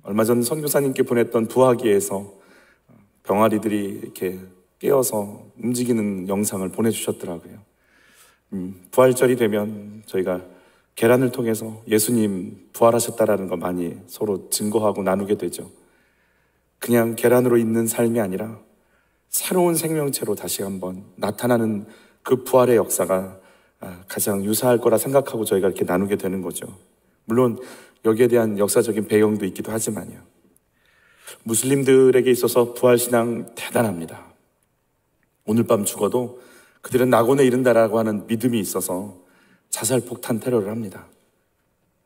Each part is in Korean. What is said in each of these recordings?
얼마 전 선교사님께 보냈던 부화기에서 병아리들이 이렇게 깨어서 움직이는 영상을 보내주셨더라고요. 부활절이 되면 저희가 계란을 통해서 예수님 부활하셨다라는 거 많이 서로 증거하고 나누게 되죠. 그냥 계란으로 있는 삶이 아니라 새로운 생명체로 다시 한번 나타나는 그 부활의 역사가 가장 유사할 거라 생각하고 저희가 이렇게 나누게 되는 거죠. 물론 여기에 대한 역사적인 배경도 있기도 하지만요. 무슬림들에게 있어서 부활신앙 대단합니다. 오늘 밤 죽어도 그들은 낙원에 이른다라고 하는 믿음이 있어서 자살폭탄 테러를 합니다.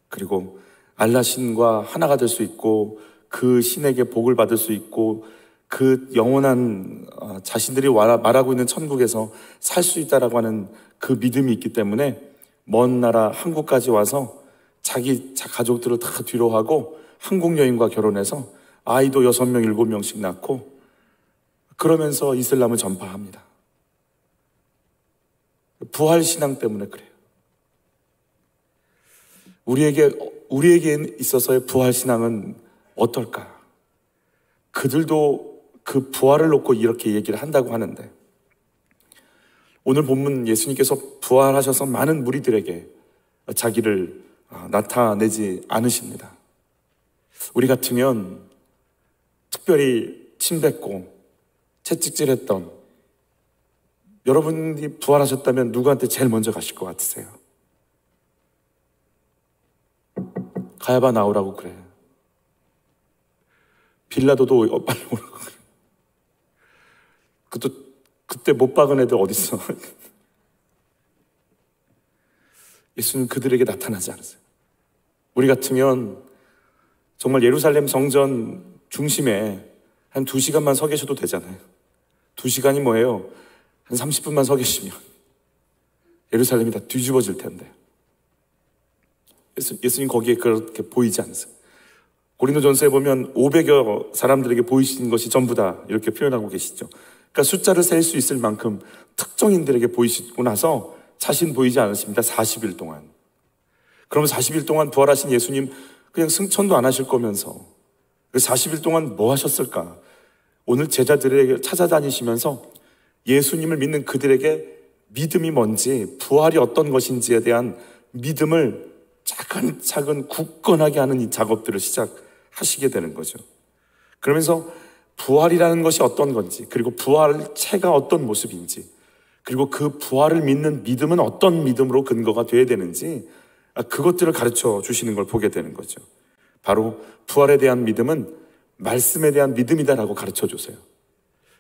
그리고 알라 신과 하나가 될 수 있고 그 신에게 복을 받을 수 있고 그 영원한 자신들이 말하고 있는 천국에서 살 수 있다라고 하는 그 믿음이 있기 때문에 먼 나라 한국까지 와서 자기 가족들을 다 뒤로 하고 한국 여인과 결혼해서 아이도 6명, 7명씩 낳고 그러면서 이슬람을 전파합니다. 부활신앙 때문에 그래요. 우리에게 있어서의 부활신앙은 어떨까? 그들도 그 부활을 놓고 이렇게 얘기를 한다고 하는데 오늘 본문 예수님께서 부활하셔서 많은 무리들에게 자기를 나타내지 않으십니다. 우리 같으면 특별히 침뱉고 채찍질했던 여러분이 부활하셨다면 누구한테 제일 먼저 가실 것 같으세요? 가야바 나오라고 그래. 빌라도도 빨리 오라고 그래. 그때 못 박은 애들 어딨어? 예수는 그들에게 나타나지 않으세요. 우리 같으면 정말 예루살렘 성전 중심에 한 2시간만 서 계셔도 되잖아요. 2시간이 뭐예요? 한 30분만 서 계시면 예루살렘이 다 뒤집어질 텐데 예수님 거기에 그렇게 보이지 않으세요. 고린도전서에 보면 500여 사람들에게 보이신 것이 전부다 이렇게 표현하고 계시죠. 그러니까 숫자를 셀 수 있을 만큼 특정인들에게 보이시고 나서 자신 보이지 않으십니다. 40일 동안. 그러면 40일 동안 부활하신 예수님 그냥 승천도 안 하실 거면서 40일 동안 뭐 하셨을까? 오늘 제자들에게 찾아다니시면서 예수님을 믿는 그들에게 믿음이 뭔지, 부활이 어떤 것인지에 대한 믿음을 차근차근 굳건하게 하는 이 작업들을 시작하시게 되는 거죠. 그러면서 부활이라는 것이 어떤 건지, 그리고 부활체가 어떤 모습인지, 그리고 그 부활을 믿는 믿음은 어떤 믿음으로 근거가 되어야 되는지 그것들을 가르쳐 주시는 걸 보게 되는 거죠. 바로 부활에 대한 믿음은 말씀에 대한 믿음이다라고 가르쳐 주세요.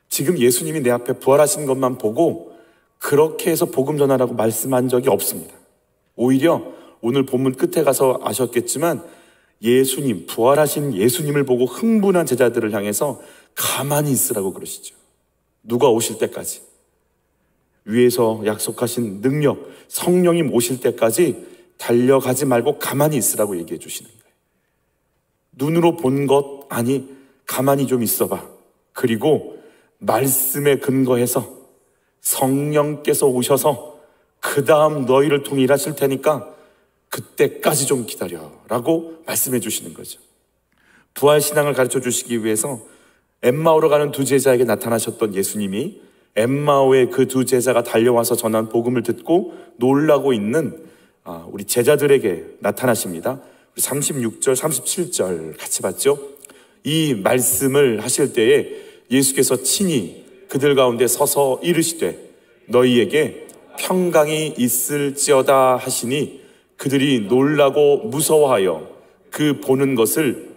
지금 예수님이 내 앞에 부활하신 것만 보고 그렇게 해서 복음 전하라고 말씀한 적이 없습니다. 오히려 오늘 본문 끝에 가서 아셨겠지만 예수님, 부활하신 예수님을 보고 흥분한 제자들을 향해서 가만히 있으라고 그러시죠. 누가 오실 때까지, 위에서 약속하신 능력, 성령님 오실 때까지 달려가지 말고 가만히 있으라고 얘기해 주시는 거예요. 눈으로 본 것 아니, 가만히 좀 있어봐. 그리고 말씀에 근거해서 성령께서 오셔서 그 다음 너희를 통해 일하실 테니까 그때까지 좀 기다려라고 말씀해 주시는 거죠. 부활신앙을 가르쳐 주시기 위해서 엠마오로 가는 두 제자에게 나타나셨던 예수님이 엠마오의 그 두 제자가 달려와서 전한 복음을 듣고 놀라고 있는 우리 제자들에게 나타나십니다. 36절, 37절 같이 봤죠? 이 말씀을 하실 때에 예수께서 친히 그들 가운데 서서 이르시되 너희에게 평강이 있을지어다 하시니 그들이 놀라고 무서워하여 그 보는 것을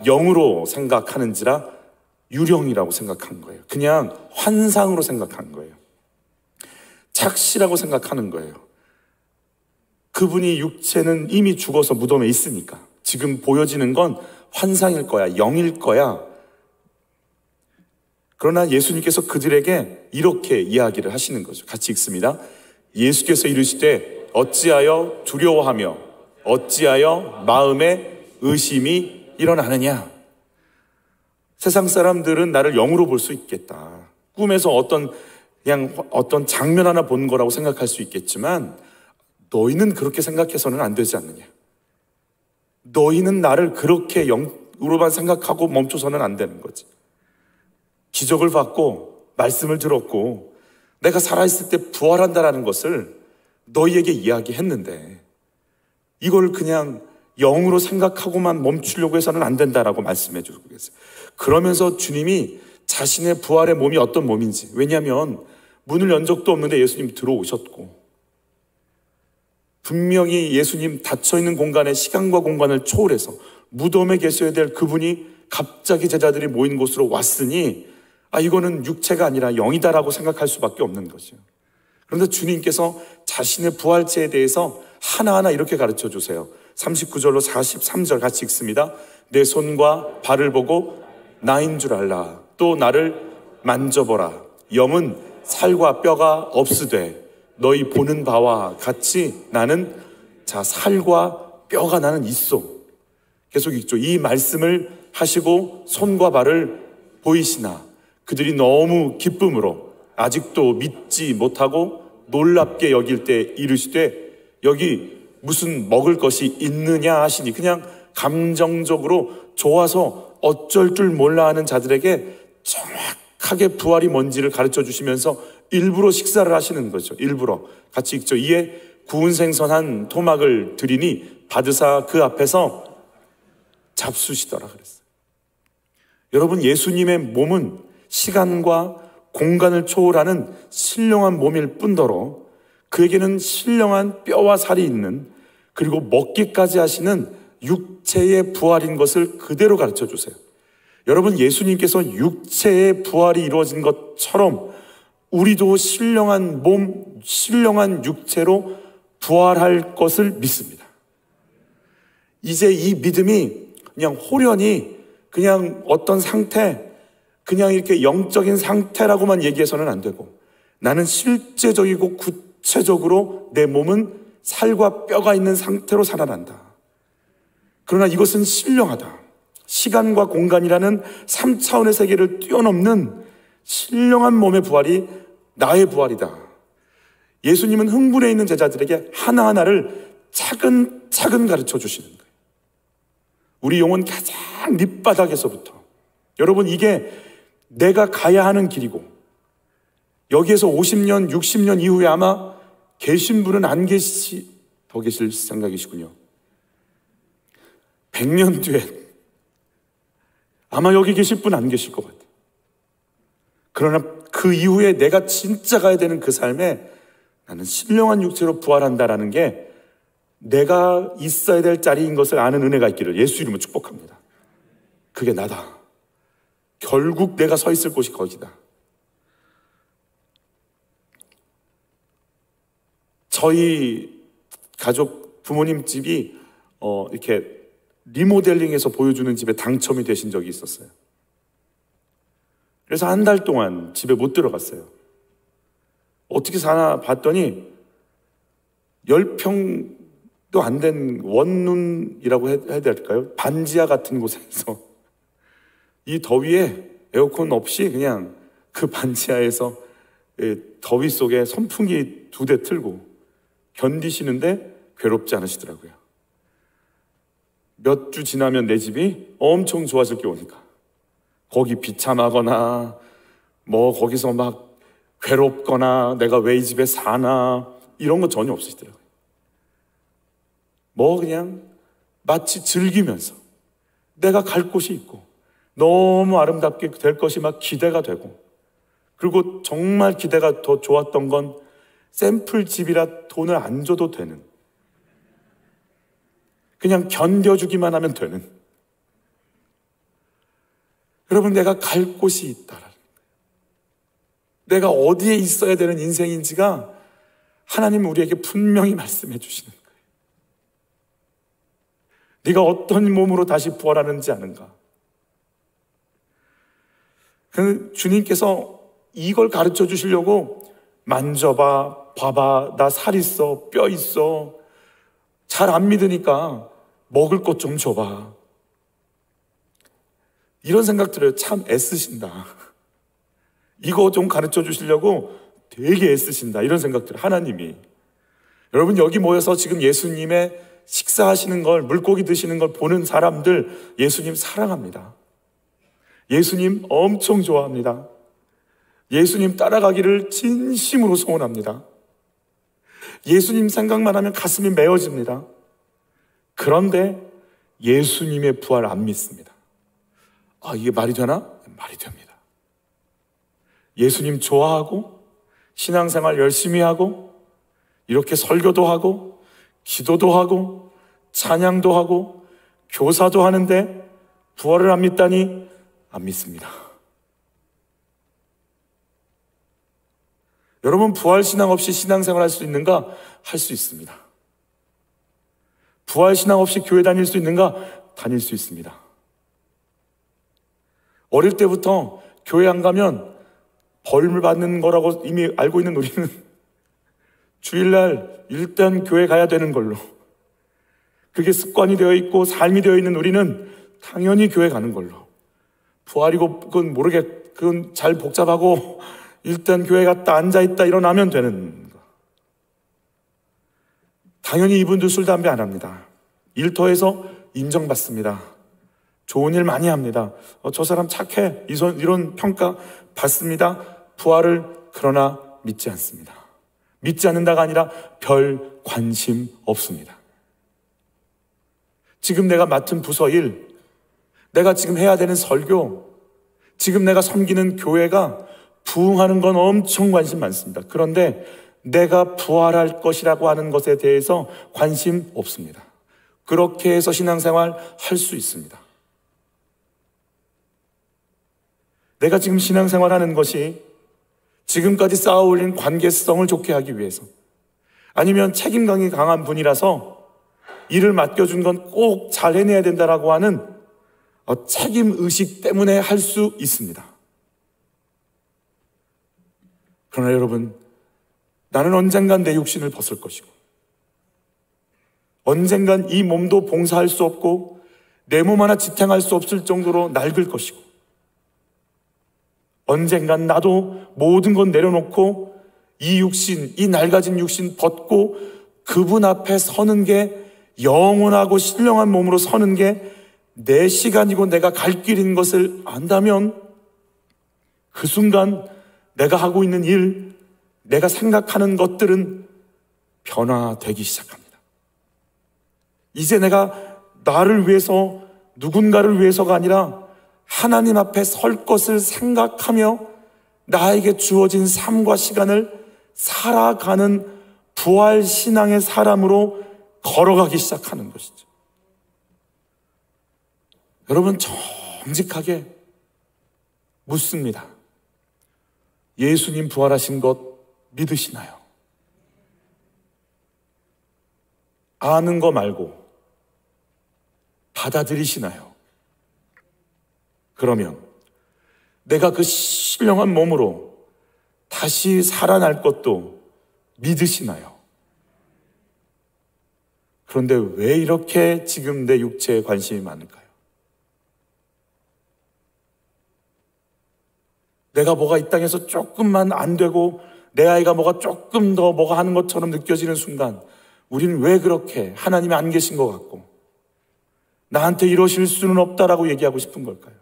영으로 생각하는지라 유령이라고 생각한 거예요. 그냥 환상으로 생각한 거예요. 착시라고 생각하는 거예요. 그분이 육체는 이미 죽어서 무덤에 있으니까 지금 보여지는 건 환상일 거야, 영일 거야. 그러나 예수님께서 그들에게 이렇게 이야기를 하시는 거죠. 같이 읽습니다. 예수께서 이르시되 어찌하여 두려워하며 어찌하여 마음에 의심이 일어나느냐. 세상 사람들은 나를 영으로 볼 수 있겠다. 꿈에서 그냥 어떤 장면 하나 본 거라고 생각할 수 있겠지만 너희는 그렇게 생각해서는 안 되지 않느냐. 너희는 나를 그렇게 기적으로만 생각하고 멈춰서는 안 되는 거지. 기적을 받고 말씀을 들었고 내가 살아있을 때 부활한다라는 것을 너희에게 이야기했는데 이걸 그냥 영으로 생각하고만 멈추려고 해서는 안 된다라고 말씀해 주고 계세요. 그러면서 주님이 자신의 부활의 몸이 어떤 몸인지, 왜냐하면 문을 연 적도 없는데 예수님 들어오셨고 분명히 예수님 닫혀있는 공간에 시간과 공간을 초월해서 무덤에 계셔야 될 그분이 갑자기 제자들이 모인 곳으로 왔으니 이거는 육체가 아니라 영이다라고 생각할 수밖에 없는 거죠. 그런데 주님께서 자신의 부활체에 대해서 하나하나 이렇게 가르쳐 주세요. 39절로 43절 같이 읽습니다. 내 손과 발을 보고 나인 줄 알라. 또 나를 만져보라. 영은 살과 뼈가 없으되 너희 보는 바와 같이 나는 살과 뼈가 나는 있소. 계속 읽죠. 이 말씀을 하시고 손과 발을 보이시나 그들이 너무 기쁨으로 아직도 믿지 못하고 놀랍게 여길 때 이르시되 여기 무슨 먹을 것이 있느냐 하시니 그냥 감정적으로 좋아서 어쩔 줄 몰라 하는 자들에게 정확하게 부활이 뭔지를 가르쳐 주시면서 일부러 식사를 하시는 거죠. 일부러. 같이 읽죠. 이에 구운 생선 한 토막을 드리니 받으사 그 앞에서 잡수시더라 그랬어요. 여러분, 예수님의 몸은 시간과 공간을 초월하는 신령한 몸일 뿐더러 그에게는 신령한 뼈와 살이 있는, 그리고 먹기까지 하시는 육체의 부활인 것을 그대로 가르쳐 주세요. 여러분, 예수님께서 육체의 부활이 이루어진 것처럼 우리도 신령한 몸, 신령한 육체로 부활할 것을 믿습니다. 이제 이 믿음이 그냥 호련히 그냥 어떤 상태, 그냥 이렇게 영적인 상태라고만 얘기해서는 안 되고, 나는 실제적이고 구체적으로 내 몸은 살과 뼈가 있는 상태로 살아난다. 그러나 이것은 신령하다. 시간과 공간이라는 3차원의 세계를 뛰어넘는 신령한 몸의 부활이 나의 부활이다. 예수님은 흥분해 있는 제자들에게 하나하나를 차근차근 가르쳐 주시는 거예요. 우리 영혼 가장 밑바닥에서부터. 여러분, 이게 내가 가야 하는 길이고, 여기에서 50년, 60년 이후에 아마 계신 분은 더 계실 생각이시군요. 100년 뒤에 아마 여기 계실 분 안 계실 것 같아요. 그러나 그 이후에 내가 진짜 가야 되는 그 삶에 나는 신령한 육체로 부활한다라는 게 내가 있어야 될 자리인 것을 아는 은혜가 있기를 예수 이름으로 축복합니다. 그게 나다. 결국 내가 서 있을 곳이 거기다. 저희 가족 부모님 집이 이렇게 리모델링해서 보여주는 집에 당첨이 되신 적이 있었어요. 그래서 한 달 동안 집에 못 들어갔어요. 어떻게 사나 봤더니 10평도 안 된 원룸이라고 해야 될까요? 반지하 같은 곳에서 이 더위에 에어컨 없이 그냥 그 반지하에서 더위 속에 선풍기 2대 틀고 견디시는데 괴롭지 않으시더라고요. 몇 주 지나면 내 집이 엄청 좋아질 게 오니까 거기 비참하거나 거기서 막 괴롭거나 내가 왜 이 집에 사나 이런 거 전혀 없으시더라고요. 그냥 마치 즐기면서 내가 갈 곳이 있고 너무 아름답게 될 것이 막 기대가 되고, 그리고 정말 기대가 더 좋았던 건 샘플 집이라 돈을 안 줘도 되는, 그냥 견뎌주기만 하면 되는, 여러분, 내가 갈 곳이 있다라는 거예요. 내가 어디에 있어야 되는 인생인지가 하나님은 우리에게 분명히 말씀해 주시는 거예요. 네가 어떤 몸으로 다시 부활하는지 아는가? 주님께서 이걸 가르쳐 주시려고 만져봐, 봐봐, 나 살 있어, 뼈 있어, 잘 안 믿으니까 먹을 것 좀 줘봐. 이런 생각 들어요. 참 애쓰신다. 이거 좀 가르쳐 주시려고 되게 애쓰신다. 이런 생각 들어요. 하나님이. 여러분, 여기 모여서 지금 예수님의 식사하시는 걸, 물고기 드시는 걸 보는 사람들 예수님 사랑합니다. 예수님 엄청 좋아합니다. 예수님 따라가기를 진심으로 소원합니다. 예수님 생각만 하면 가슴이 메어집니다. 그런데 예수님의 부활 안 믿습니다. 이게 말이 되나? 말이 됩니다. 예수님 좋아하고 신앙생활 열심히 하고 이렇게 설교도 하고 기도도 하고 찬양도 하고 교사도 하는데 부활을 안 믿다니 안 믿습니다. 여러분, 부활신앙 없이 신앙생활 할 수 있는가? 할 수 있습니다. 부활신앙 없이 교회 다닐 수 있는가? 다닐 수 있습니다. 어릴 때부터 교회 안 가면 벌 받는 거라고 이미 알고 있는 우리는 주일날 일단 교회 가야 되는 걸로, 그게 습관이 되어 있고 삶이 되어 있는 우리는 당연히 교회 가는 걸로, 부활이고 그건 잘 복잡하고 일단 교회 갔다 앉아있다 일어나면 되는 거. 당연히 이분들 술, 담배 안 합니다. 일터에서 인정받습니다. 좋은 일 많이 합니다. 저 사람 착해, 이런 평가 받습니다. 부활을 그러나 믿지 않습니다. 믿지 않는다가 아니라 별 관심 없습니다. 지금 내가 맡은 부서 일, 내가 지금 해야 되는 설교, 지금 내가 섬기는 교회가 부흥하는 건 엄청 관심 많습니다. 그런데 내가 부활할 것이라고 하는 것에 대해서 관심 없습니다. 그렇게 해서 신앙생활 할 수 있습니다. 내가 지금 신앙생활 하는 것이 지금까지 쌓아올린 관계성을 좋게 하기 위해서, 아니면 책임감이 강한 분이라서 일을 맡겨준 건 꼭 잘 해내야 된다라고 하는 책임의식 때문에 할 수 있습니다. 그러나 여러분, 나는 언젠간 내 육신을 벗을 것이고, 언젠간 이 몸도 봉사할 수 없고 내 몸 하나 지탱할 수 없을 정도로 낡을 것이고, 언젠간 나도 모든 건 내려놓고 이 육신, 이 낡아진 육신 벗고 그분 앞에 서는 게, 영원하고 신령한 몸으로 서는 게 내 시간이고 내가 갈 길인 것을 안다면, 그 순간 내가 하고 있는 일, 내가 생각하는 것들은 변화되기 시작합니다. 이제 내가 나를 위해서, 누군가를 위해서가 아니라 하나님 앞에 설 것을 생각하며 나에게 주어진 삶과 시간을 살아가는 부활 신앙의 사람으로 걸어가기 시작하는 것이죠. 여러분, 정직하게 묻습니다. 예수님 부활하신 것 믿으시나요? 아는 거 말고 받아들이시나요? 그러면 내가 그 신령한 몸으로 다시 살아날 것도 믿으시나요? 그런데 왜 이렇게 지금 내 육체에 관심이 많을까요? 내가 뭐가 이 땅에서 조금만 안 되고 내 아이가 뭐가 조금 더 뭐가 하는 것처럼 느껴지는 순간, 우리는 왜 그렇게 하나님이 안 계신 것 같고 나한테 이러실 수는 없다라고 얘기하고 싶은 걸까요?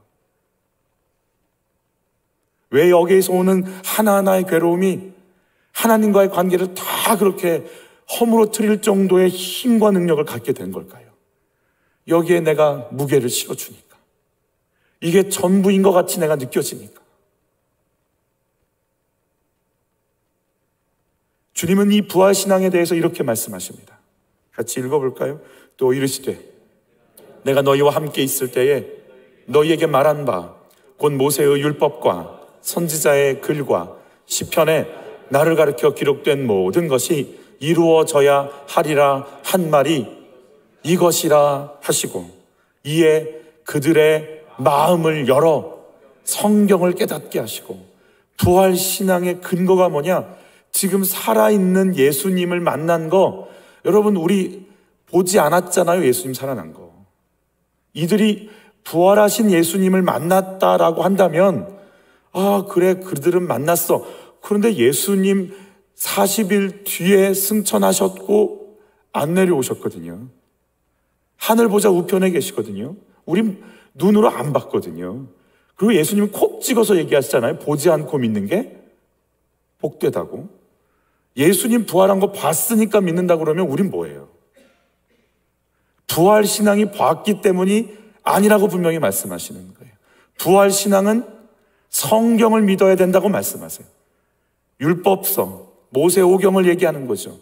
왜 여기에서 오는 하나하나의 괴로움이 하나님과의 관계를 다 그렇게 허물어뜨릴 정도의 힘과 능력을 갖게 된 걸까요? 여기에 내가 무게를 실어주니까, 이게 전부인 것 같이 내가 느껴지니까. 주님은 이 부활신앙에 대해서 이렇게 말씀하십니다. 같이 읽어볼까요? 또 이르시되 내가 너희와 함께 있을 때에 너희에게 말한 바 곧 모세의 율법과 선지자의 글과 시편에 나를 가르쳐 기록된 모든 것이 이루어져야 하리라 한 말이 이것이라 하시고, 이에 그들의 마음을 열어 성경을 깨닫게 하시고. 부활신앙의 근거가 뭐냐? 지금 살아있는 예수님을 만난 거, 여러분 우리 보지 않았잖아요. 예수님 살아난 거. 이들이 부활하신 예수님을 만났다라고 한다면, 그래, 그들은 만났어. 그런데 예수님 40일 뒤에 승천하셨고 안 내려오셨거든요. 하늘 보자 우편에 계시거든요. 우린 눈으로 안 봤거든요. 그리고 예수님이 콕 찍어서 얘기하시잖아요. 보지 않고 믿는 게 복되다고. 예수님 부활한 거 봤으니까 믿는다고 그러면 우린 뭐예요? 부활 신앙이 봤기 때문이 아니라고 분명히 말씀하시는 거예요. 부활 신앙은 성경을 믿어야 된다고 말씀하세요. 율법서, 모세오경을 얘기하는 거죠.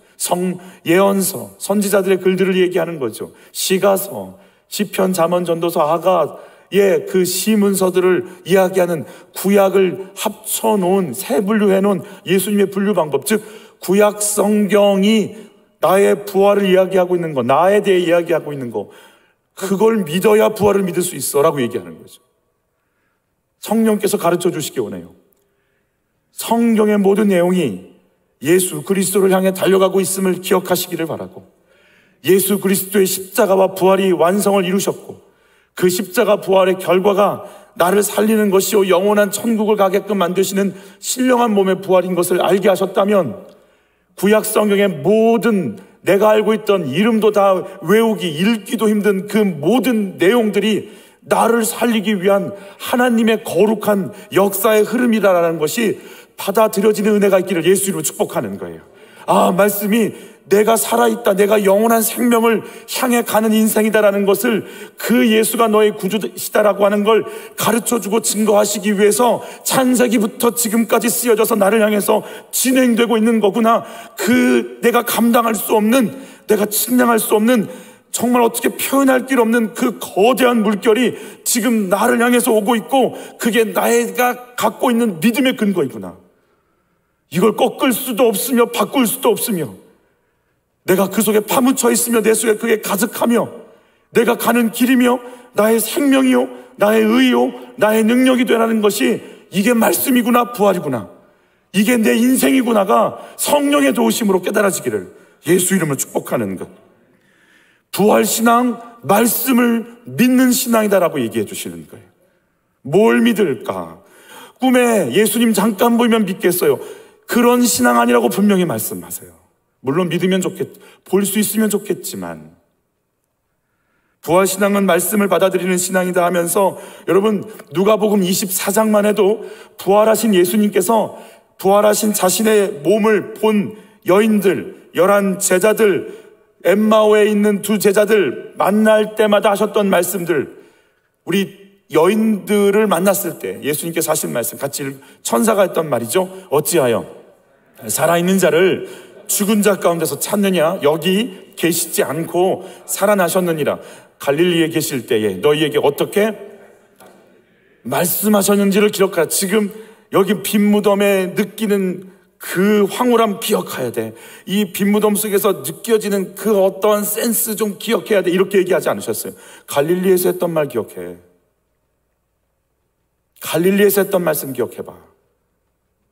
예언서, 선지자들의 글들을 얘기하는 거죠. 시가서, 시편, 잠언, 전도서, 아가의 그 시문서들을 이야기하는 구약을 합쳐놓은, 새 분류해놓은 예수님의 분류 방법, 즉 구약 성경이 나의 부활을 이야기하고 있는 거, 나에 대해 이야기하고 있는 거, 그걸 믿어야 부활을 믿을 수 있어 라고 얘기하는 거죠. 성령께서 가르쳐 주시기 원해요. 성경의 모든 내용이 예수 그리스도를 향해 달려가고 있음을 기억하시기를 바라고, 예수 그리스도의 십자가와 부활이 완성을 이루셨고, 그 십자가 부활의 결과가 나를 살리는 것이요 영원한 천국을 가게끔 만드시는 신령한 몸의 부활인 것을 알게 하셨다면, 구약 성경의 모든 내가 알고 있던 이름도 다 외우기, 읽기도 힘든 그 모든 내용들이 나를 살리기 위한 하나님의 거룩한 역사의 흐름이라는 것이 받아들여지는 은혜가 있기를 예수 이름으로 축복하는 거예요. 말씀이 내가 살아있다, 내가 영원한 생명을 향해 가는 인생이다라는 것을, 그 예수가 너의 구주시다라고 하는 걸 가르쳐주고 증거하시기 위해서 창세기부터 지금까지 쓰여져서 나를 향해서 진행되고 있는 거구나. 그 내가 감당할 수 없는, 내가 측량할 수 없는, 정말 어떻게 표현할 길 없는 그 거대한 물결이 지금 나를 향해서 오고 있고, 그게 내가 갖고 있는 믿음의 근거이구나. 이걸 꺾을 수도 없으며 바꿀 수도 없으며, 내가 그 속에 파묻혀 있으며 내 속에 그게 가득하며, 내가 가는 길이며 나의 생명이요 나의 의요 나의 능력이 되라는 것이, 이게 말씀이구나, 부활이구나, 이게 내 인생이구나가 성령의 도우심으로 깨달아지기를 예수 이름으로 축복하는 것. 부활신앙, 말씀을 믿는 신앙이다라고 얘기해 주시는 거예요. 뭘 믿을까? 꿈에 예수님 잠깐 보이면 믿겠어요. 그런 신앙 아니라고 분명히 말씀하세요. 물론 믿으면 볼 수 있으면 좋겠지만, 부활신앙은 말씀을 받아들이는 신앙이다 하면서, 여러분 누가복음 24장만 해도 부활하신 예수님께서 부활하신 자신의 몸을 본 여인들, 11 제자들, 엠마오에 있는 2 제자들 만날 때마다 하셨던 말씀들, 우리 여인들을 만났을 때 예수님께서 하신 말씀 같이 천사가 했던 말이죠. 어찌하여 살아있는 자를 죽은 자 가운데서 찾느냐? 여기 계시지 않고 살아나셨느니라. 갈릴리에 계실 때에 너희에게 어떻게 말씀하셨는지를 기억하라. 지금 여기 빈 무덤에 느끼는 그 황홀함 기억해야 돼. 이 빈 무덤 속에서 느껴지는 그 어떠한 센스 좀 기억해야 돼. 이렇게 얘기하지 않으셨어요. 갈릴리에서 했던 말 기억해. 갈릴리에서 했던 말씀 기억해봐.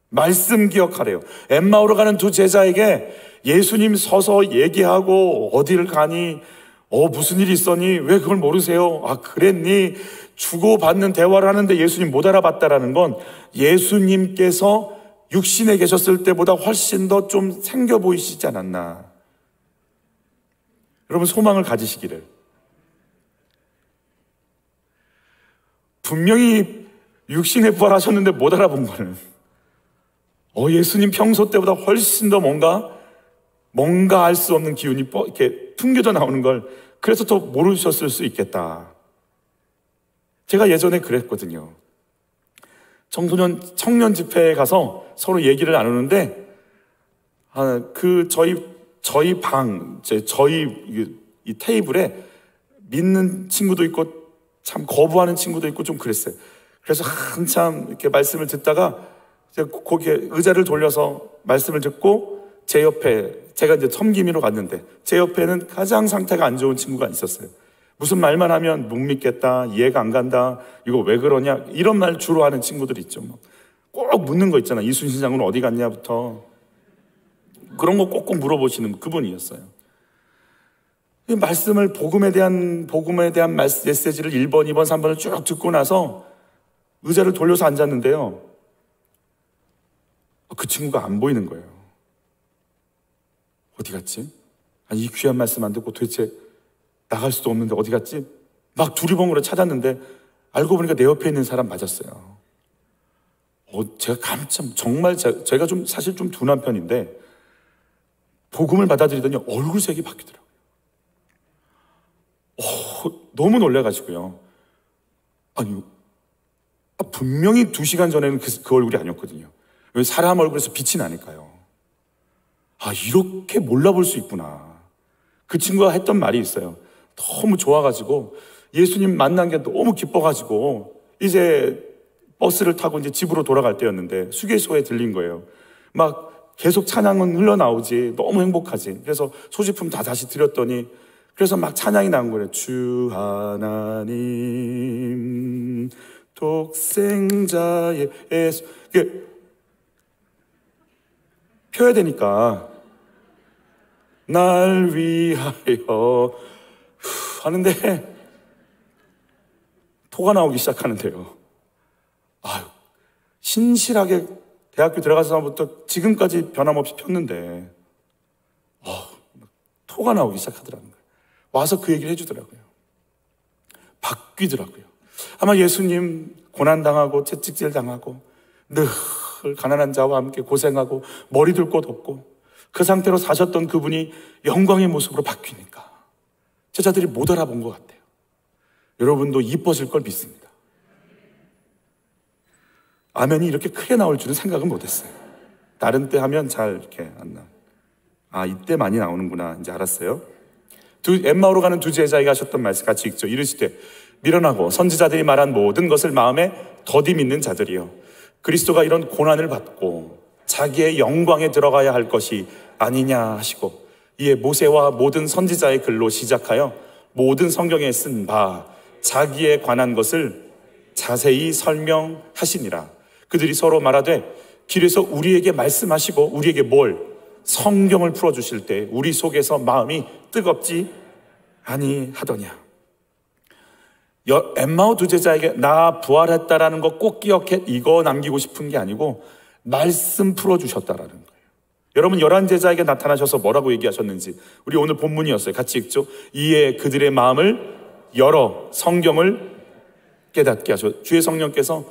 말씀 기억하래요. 엠마오로 가는 2 제자에게 예수님 서서 얘기하고, 어디를 가니? 무슨 일이 있었니? 왜 그걸 모르세요? 그랬니? 주고받는 대화를 하는데 예수님 못 알아봤다라는 건, 예수님께서 육신에 계셨을 때보다 훨씬 더 좀 생겨 보이시지 않았나. 여러분 소망을 가지시기를. 분명히 육신에 부활하셨는데 못 알아본 거는, 예수님 평소 때보다 훨씬 더 뭔가 알 수 없는 기운이 이렇게 풍겨져 나오는 걸, 그래서 더 모르셨을 수 있겠다. 제가 예전에 그랬거든요. 청년 집회에 가서 서로 얘기를 나누는데, 저희 방, 이 테이블에 믿는 친구도 있고 참 거부하는 친구도 있고 좀 그랬어요. 그래서 한참 이렇게 말씀을 듣다가 제가 거기에 의자를 돌려서 말씀을 듣고, 제 옆에, 제가 이제 섬김이로 갔는데 제 옆에는 가장 상태가 안 좋은 친구가 있었어요. 무슨 말만 하면 못 믿겠다, 이해가 안 간다, 이거 왜 그러냐, 이런 말 주로 하는 친구들 있죠. 꼭 묻는 거 있잖아. 이순신 장군 어디 갔냐부터 그런 거 꼭꼭 물어보시는 그분이었어요. 이 말씀을, 복음에 대한 메시지를 1번, 2번, 3번을 쭉 듣고 나서 의자를 돌려서 앉았는데요, 그 친구가 안 보이는 거예요. 어디 갔지? 이 귀한 말씀 안 듣고 도대체 나갈 수도 없는데 어디 갔지? 막 두리번으로 찾았는데 알고 보니까 내 옆에 있는 사람 맞았어요. 제가 정말 제가 좀 사실 좀 둔한 편인데 복음을 받아들이더니 얼굴색이 바뀌더라고요. 너무 놀래가지고요. 아니, 분명히 2시간 전에는 그 얼굴이 아니었거든요. 왜 사람 얼굴에서 빛이 나니까요. 이렇게 몰라볼 수 있구나. 그 친구가 했던 말이 있어요. 너무 좋아가지고 예수님 만난 게 너무 기뻐가지고 이제 버스를 타고 이제 집으로 돌아갈 때였는데 휴게소에 들린 거예요. 막 계속 찬양은 흘러나오지. 너무 행복하지. 그래서 소지품 다 다시 드렸더니 그래서 막 찬양이 나온 거예요. 주 하나님 독생자의 예수. 이게 펴야 되니까 날 위하여 하는데 토가 나오기 시작하는데요. 신실하게 대학교 들어가서부터 지금까지 변함없이 폈는데 토가 나오기 시작하더라고요. 와서 그 얘기를 해주더라고요. 바뀌더라고요. 아마 예수님 고난당하고 채찍질 당하고 늘 가난한 자와 함께 고생하고 머리 둘 곳 없고 그 상태로 사셨던 그분이 영광의 모습으로 바뀌니까 제자들이 못 알아본 것 같아요. 여러분도 이뻐질 걸 믿습니다. 아멘이 이렇게 크게 나올 줄은 생각은 못했어요. 다른 때 하면 잘 이렇게 안 나. 이때 많이 나오는구나 이제 알았어요. 엠마오로 가는 두 제자에게 하셨던 말씀 같이 읽죠. 이르시되 미련하고 선지자들이 말한 모든 것을 마음에 더디 믿는 자들이요 그리스도가 이런 고난을 받고 자기의 영광에 들어가야 할 것이 아니냐 하시고 이에 모세와 모든 선지자의 글로 시작하여 모든 성경에 쓴 바 자기에 관한 것을 자세히 설명하시니라. 그들이 서로 말하되 길에서 우리에게 말씀하시고 우리에게 성경을 풀어주실 때 우리 속에서 마음이 뜨겁지 아니하더냐. 엠마오 두 제자에게 나 부활했다라는 거 꼭 기억해, 이거 남기고 싶은 게 아니고 말씀 풀어주셨다라는 거예요. 여러분 11제자에게 나타나셔서 뭐라고 얘기하셨는지 우리 오늘 본문이었어요. 같이 읽죠. 이에 그들의 마음을 열어 성경을 깨닫게 하셔. 주의 성령께서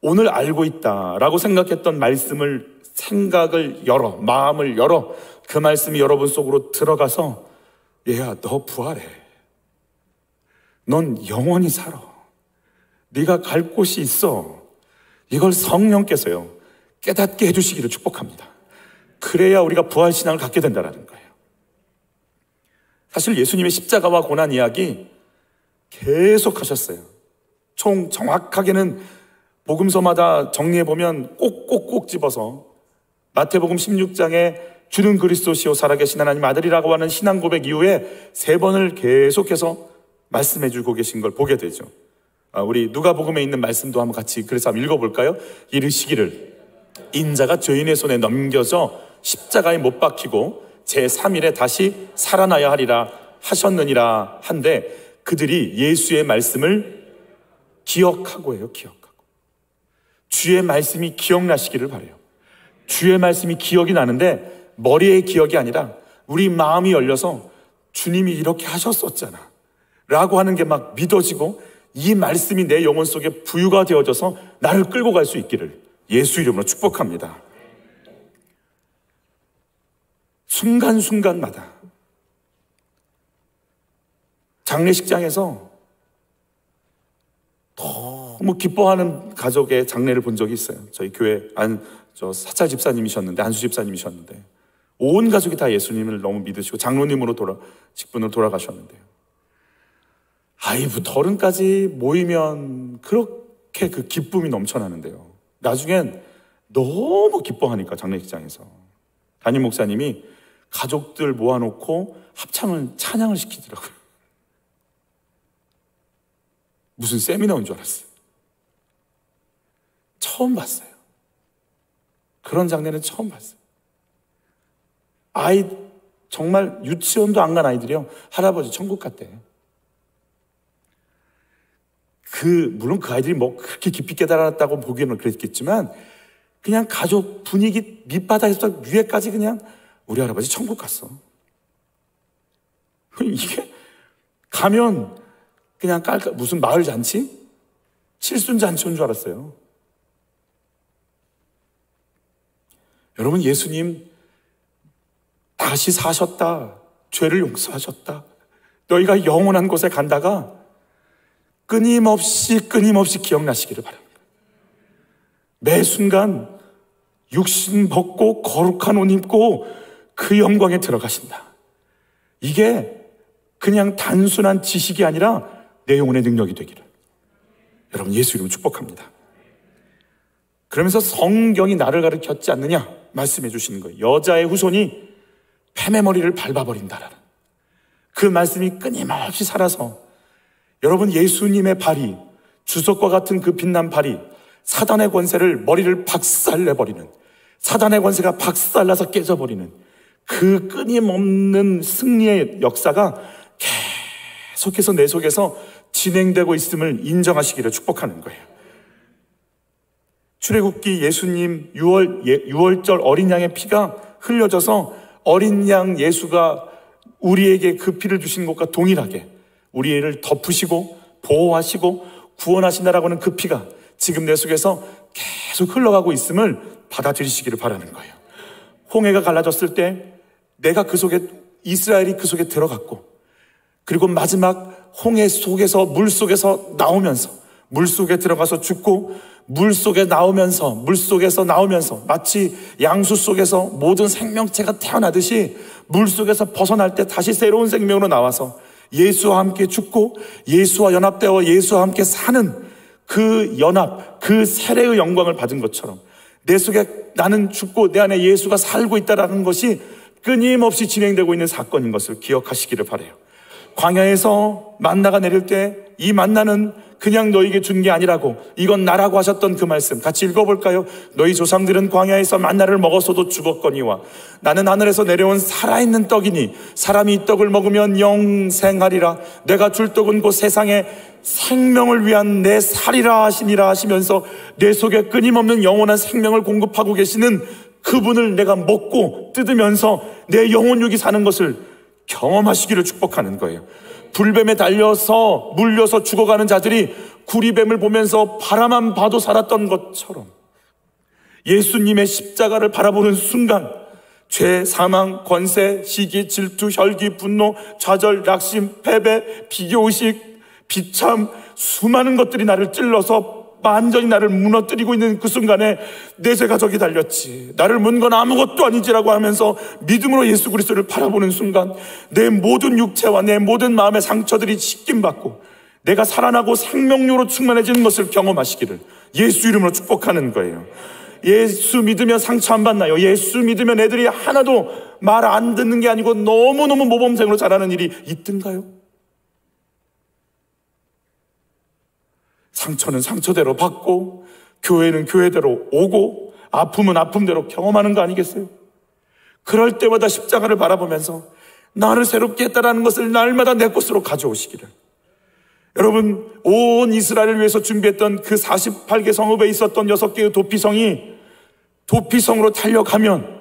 오늘 알고 있다라고 생각했던 말씀을 생각을 열어, 마음을 열어 그 말씀이 여러분 속으로 들어가서 얘야 너 부활해. 넌 영원히 살아. 네가 갈 곳이 있어. 이걸 성령께서요 깨닫게 해주시기를 축복합니다. 그래야 우리가 부활신앙을 갖게 된다는 거예요. 사실 예수님의 십자가와 고난 이야기 계속 하셨어요. 총 정확하게는 복음서마다 정리해보면 꼭꼭꼭 집어서 마태복음 16장에 주는 그리스도시요 살아계신 하나님 아들이라고 하는 신앙 고백 이후에 3번을 계속해서 말씀해주고 계신 걸 보게 되죠. 우리 누가복음에 있는 말씀도 한번 같이 그래서 한번 읽어볼까요? 이르시기를 인자가 죄인의 손에 넘겨져 십자가에 못 박히고 제3일에 다시 살아나야 하리라 하셨느니라 한데 그들이 예수의 말씀을 기억하고 해요. 기억하고. 주의 말씀이 기억나시기를 바라요. 주의 말씀이 기억이 나는데 머리의 기억이 아니라 우리 마음이 열려서 주님이 이렇게 하셨었잖아 라고 하는 게 막 믿어지고 이 말씀이 내 영혼 속에 부유가 되어져서 나를 끌고 갈 수 있기를 예수 이름으로 축복합니다. 순간순간마다 장례식장에서 너무 기뻐하는 가족의 장례를 본 적이 있어요. 저희 교회 사찰 집사님이셨는데, 한수 집사님이셨는데 온 가족이 다 예수님을 너무 믿으시고 장로님으로 직분으로 돌아가셨는데요. 아이부터 어른까지 모이면 그렇게 그 기쁨이 넘쳐나는데요. 나중엔 너무 기뻐하니까 장례식장에서 담임 목사님이 가족들 모아놓고 찬양을 시키더라고요. 무슨 세미나인 줄 알았어요. 처음 봤어요. 그런 장면은 처음 봤어요. 정말 유치원도 안 간 아이들이요. 할아버지 천국 갔대. 물론 그 아이들이 그렇게 깊이 깨달았다고 보기에는 그랬겠지만, 그냥 가족 분위기 밑바닥에서 위에까지 그냥 우리 할아버지 천국 갔어. 이게 가면 그냥 무슨 마을 잔치? 칠순잔치 온 줄 알았어요. 여러분, 예수님 다시 사셨다. 죄를 용서하셨다. 너희가 영원한 곳에 간다가 끊임없이 기억나시기를 바랍니다. 매 순간 육신 벗고 거룩한 옷 입고 그 영광에 들어가신다. 이게 그냥 단순한 지식이 아니라 내 영혼의 능력이 되기를 여러분 예수 이름으로 축복합니다. 그러면서 성경이 나를 가르쳤지 않느냐 말씀해 주시는 거예요. 여자의 후손이 뱀의 머리를 밟아버린다라는 그 말씀이 끊임없이 살아서 여러분 예수님의 발이 주석과 같은 그 빛난 발이 사단의 권세를 머리를 박살내버리는 사단의 권세가 박살나서 깨져버리는 그 끊임없는 승리의 역사가 계속해서 내 속에서 진행되고 있음을 인정하시기를 축복하는 거예요. 출애굽기 예수님 6월절 어린 양의 피가 흘려져서 어린 양 예수가 우리에게 그 피를 주신 것과 동일하게 우리를 덮으시고 보호하시고 구원하신다라고 하는 그 피가 지금 내 속에서 계속 흘러가고 있음을 받아들이시기를 바라는 거예요. 홍해가 갈라졌을 때 내가 그 속에 이스라엘이 그 속에 들어갔고 그리고 마지막 홍해 속에서 물 속에서 나오면서 물 속에 들어가서 죽고 물 속에서 나오면서 마치 양수 속에서 모든 생명체가 태어나듯이 물 속에서 벗어날 때 다시 새로운 생명으로 나와서 예수와 함께 죽고 예수와 연합되어 예수와 함께 사는 그 연합, 그 세례의 영광을 받은 것처럼 내 속에 나는 죽고 내 안에 예수가 살고 있다는 것이 끊임없이 진행되고 있는 사건인 것을 기억하시기를 바라요. 광야에서 만나가 내릴 때 이 만나는 그냥 너에게 준 게 아니라고 이건 나라고 하셨던 그 말씀 같이 읽어볼까요? 너희 조상들은 광야에서 만나를 먹었어도 죽었거니와 나는 하늘에서 내려온 살아있는 떡이니 사람이 이 떡을 먹으면 영생하리라. 내가 줄 떡은 곧 세상에 생명을 위한 내 살이라 하시니라 하시면서 내 속에 끊임없는 영원한 생명을 공급하고 계시는 그분을 내가 먹고 뜯으면서 내 영혼육이 사는 것을 경험하시기를 축복하는 거예요. 불뱀에 달려서 물려서 죽어가는 자들이 구리뱀을 보면서 바라만 봐도 살았던 것처럼 예수님의 십자가를 바라보는 순간 죄, 사망, 권세, 시기, 질투, 혈기, 분노, 좌절, 낙심, 패배, 비교의식, 비참 수많은 것들이 나를 찔러서 완전히 나를 무너뜨리고 있는 그 순간에 내 죄가 저기 달렸지 나를 문 건 아무것도 아니지라고 하면서 믿음으로 예수 그리스도를 바라보는 순간 내 모든 육체와 내 모든 마음의 상처들이 씻김받고 내가 살아나고 생명력으로 충만해지는 것을 경험하시기를 예수 이름으로 축복하는 거예요. 예수 믿으면 상처 안 받나요? 예수 믿으면 애들이 하나도 말 안 듣는 게 아니고 너무너무 모범생으로 자라는 일이 있던가요? 상처는 상처대로 받고 교회는 교회대로 오고 아픔은 아픔대로 경험하는 거 아니겠어요? 그럴 때마다 십자가를 바라보면서 나를 새롭게 했다라는 것을 날마다 내 곳으로 가져오시기를 여러분 온 이스라엘을 위해서 준비했던 그 48개 성읍에 있었던 6개의 도피성으로 달려가면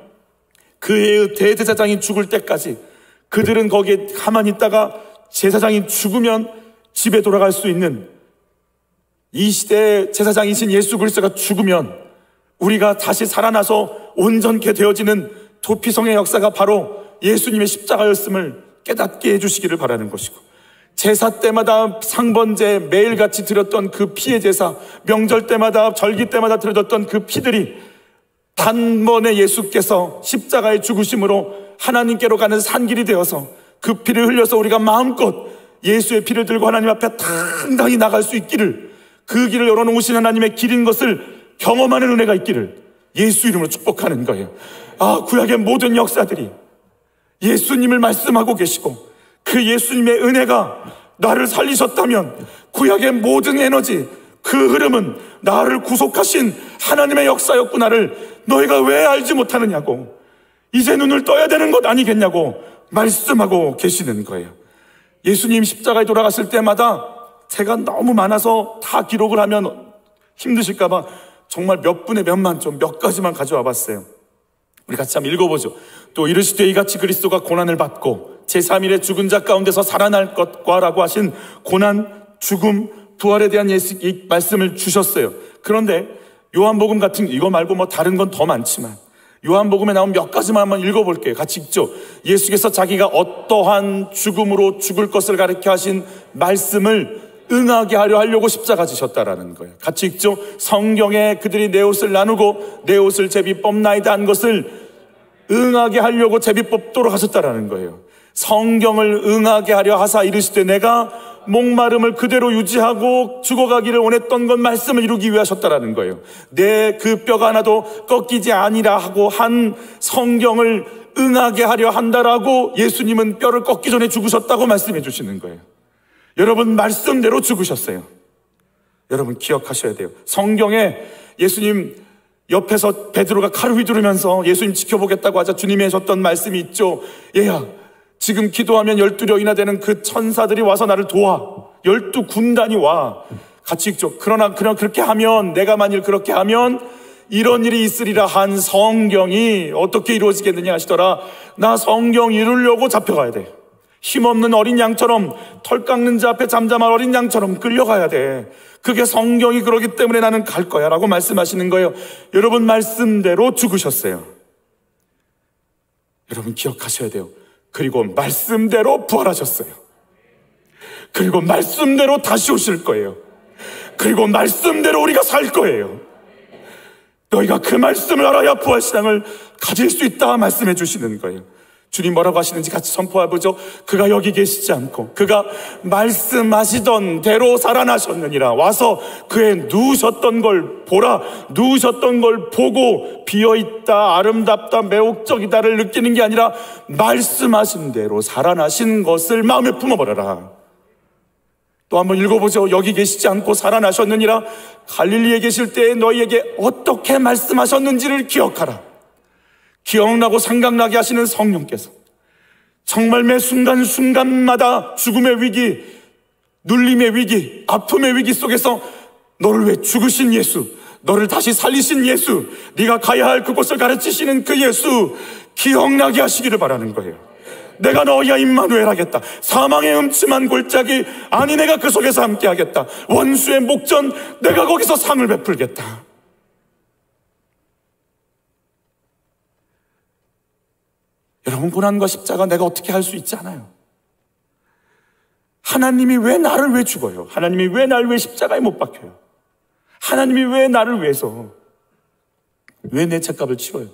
그의 대제사장이 죽을 때까지 그들은 거기에 가만히 있다가 제사장이 죽으면 집에 돌아갈 수 있는 이 시대의 제사장이신 예수 그리스도가 죽으면 우리가 다시 살아나서 온전케 되어지는 도피성의 역사가 바로 예수님의 십자가였음을 깨닫게 해주시기를 바라는 것이고 제사 때마다 상번제 매일같이 드렸던 그 피의 제사 명절 때마다 절기 때마다 드려졌던 그 피들이 단번에 예수께서 십자가의 죽으심으로 하나님께로 가는 산길이 되어서 그 피를 흘려서 우리가 마음껏 예수의 피를 들고 하나님 앞에 당당히 나갈 수 있기를 그 길을 열어놓으신 하나님의 길인 것을 경험하는 은혜가 있기를 예수 이름으로 축복하는 거예요. 구약의 모든 역사들이 예수님을 말씀하고 계시고 그 예수님의 은혜가 나를 살리셨다면 구약의 모든 에너지 그 흐름은 나를 구속하신 하나님의 역사였구나를 너희가 왜 알지 못하느냐고 이제 눈을 떠야 되는 것 아니겠냐고 말씀하고 계시는 거예요. 예수님 십자가에 돌아갔을 때마다 제가 너무 많아서 다 기록을 하면 힘드실까봐 정말 몇 분의 몇만 좀 몇 가지만 가져와 봤어요. 우리 같이 한번 읽어보죠. 또 이르시되 이같이 그리스도가 고난을 받고 제3일에 죽은 자 가운데서 살아날 것과 라고 하신 고난, 죽음, 부활에 대한 이 말씀을 주셨어요. 그런데 요한복음 같은 이거 말고 뭐 다른 건 더 많지만 요한복음에 나온 몇 가지만 한번 읽어볼게요. 같이 읽죠. 예수께서 자기가 어떠한 죽음으로 죽을 것을 가르쳐 하신 말씀을 응하게 하려고 십자가 지셨다라는 거예요. 같이 읽죠. 성경에 그들이 내 옷을 나누고 내 옷을 제비 뽑나이다 한 것을 응하게 하려고 제비 뽑도록 하셨다라는 거예요. 성경을 응하게 하려 하사 이르시되 내가 목마름을 그대로 유지하고 죽어가기를 원했던 건 말씀을 이루기 위해 하셨다라는 거예요. 내 그 뼈가 하나도 꺾이지 아니라 하고 한 성경을 응하게 하려 한다라고 예수님은 뼈를 꺾기 전에 죽으셨다고 말씀해 주시는 거예요. 여러분 말씀대로 죽으셨어요. 여러분 기억하셔야 돼요. 성경에 예수님 옆에서 베드로가 칼을 휘두르면서 예수님 지켜보겠다고 하자 주님이 하셨던 말씀이 있죠. 얘야 지금 기도하면 12령이나 되는 그 천사들이 와서 나를 도와. 12군단이 와. 같이 읽죠. 그러나 그렇게 하면 내가 만일 그렇게 하면 이런 일이 있으리라 한 성경이 어떻게 이루어지겠느냐 하시더라. 나 성경 이루려고 잡혀가야 돼. 힘없는 어린 양처럼 털 깎는 자 앞에 잠잠한 어린 양처럼 끌려가야 돼. 그게 성경이 그러기 때문에 나는 갈 거야 라고 말씀하시는 거예요. 여러분 말씀대로 죽으셨어요. 여러분 기억하셔야 돼요. 그리고 말씀대로 부활하셨어요. 그리고 말씀대로 다시 오실 거예요. 그리고 말씀대로 우리가 살 거예요. 너희가 그 말씀을 알아야 부활신앙을 가질 수 있다 말씀해 주시는 거예요. 주님 뭐라고 하시는지 같이 선포해보죠. 그가 여기 계시지 않고 그가 말씀하시던 대로 살아나셨느니라. 와서 그의 누우셨던 걸 보라. 누우셨던 걸 보고 비어있다, 아름답다, 매혹적이다를 느끼는 게 아니라 말씀하신 대로 살아나신 것을 마음에 품어버려라. 또 한번 읽어보죠. 여기 계시지 않고 살아나셨느니라. 갈릴리에 계실 때에 너희에게 어떻게 말씀하셨는지를 기억하라. 기억나고 생각나게 하시는 성령께서 정말 매 순간순간마다 죽음의 위기, 눌림의 위기, 아픔의 위기 속에서 너를 위해 죽으신 예수, 너를 다시 살리신 예수, 네가 가야 할 그곳을 가르치시는 그 예수 기억나게 하시기를 바라는 거예요. 내가 너희와 임마누엘 하겠다. 사망의 음침한 골짜기 아니 내가 그 속에서 함께 하겠다. 원수의 목전 내가 거기서 상을 베풀겠다. 여러분 고난과 십자가 내가 어떻게 할 수 있지 않아요. 하나님이 왜 나를 왜 죽어요? 하나님이 왜 나를 왜 십자가에 못 박혀요? 하나님이 왜 나를 위해서 왜 내 죄값을 치러요?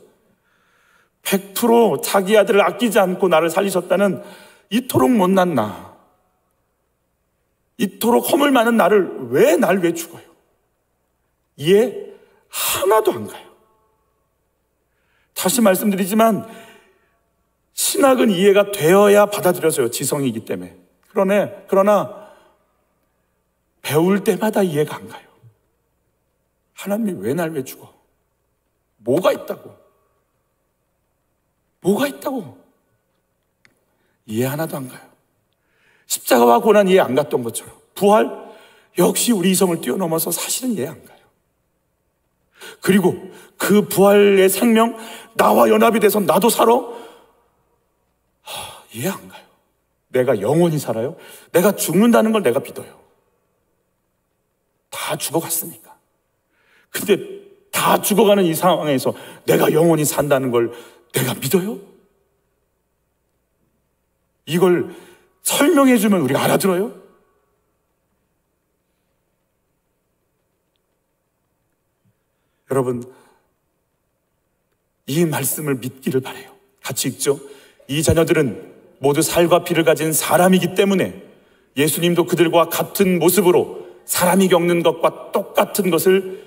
100% 자기 아들을 아끼지 않고 나를 살리셨다는 이토록 못난 나, 이토록 허물 많은 나를 왜 날 왜 죽어요? 이해 하나도 안 가요. 다시 말씀드리지만 신학은 이해가 되어야 받아들여져요. 지성이기 때문에. 그러나 배울 때마다 이해가 안 가요. 하나님이 왜 날 왜 죽어? 뭐가 있다고? 뭐가 있다고? 이해 하나도 안 가요. 십자가와 고난 이해 안 갔던 것처럼 부활 역시 우리 이성을 뛰어넘어서 사실은 이해 안 가요. 그리고 그 부활의 생명 나와 연합이 돼서 나도 살아? 이해 안 가요. 내가 영원히 살아요? 내가 죽는다는 걸 내가 믿어요. 다 죽어갔으니까. 근데 다 죽어가는 이 상황에서 내가 영원히 산다는 걸 내가 믿어요? 이걸 설명해 주면 우리가 알아들어요? 여러분, 이 말씀을 믿기를 바라요. 같이 읽죠. 이 자녀들은 모두 살과 피를 가진 사람이기 때문에 예수님도 그들과 같은 모습으로 사람이 겪는 것과 똑같은 것을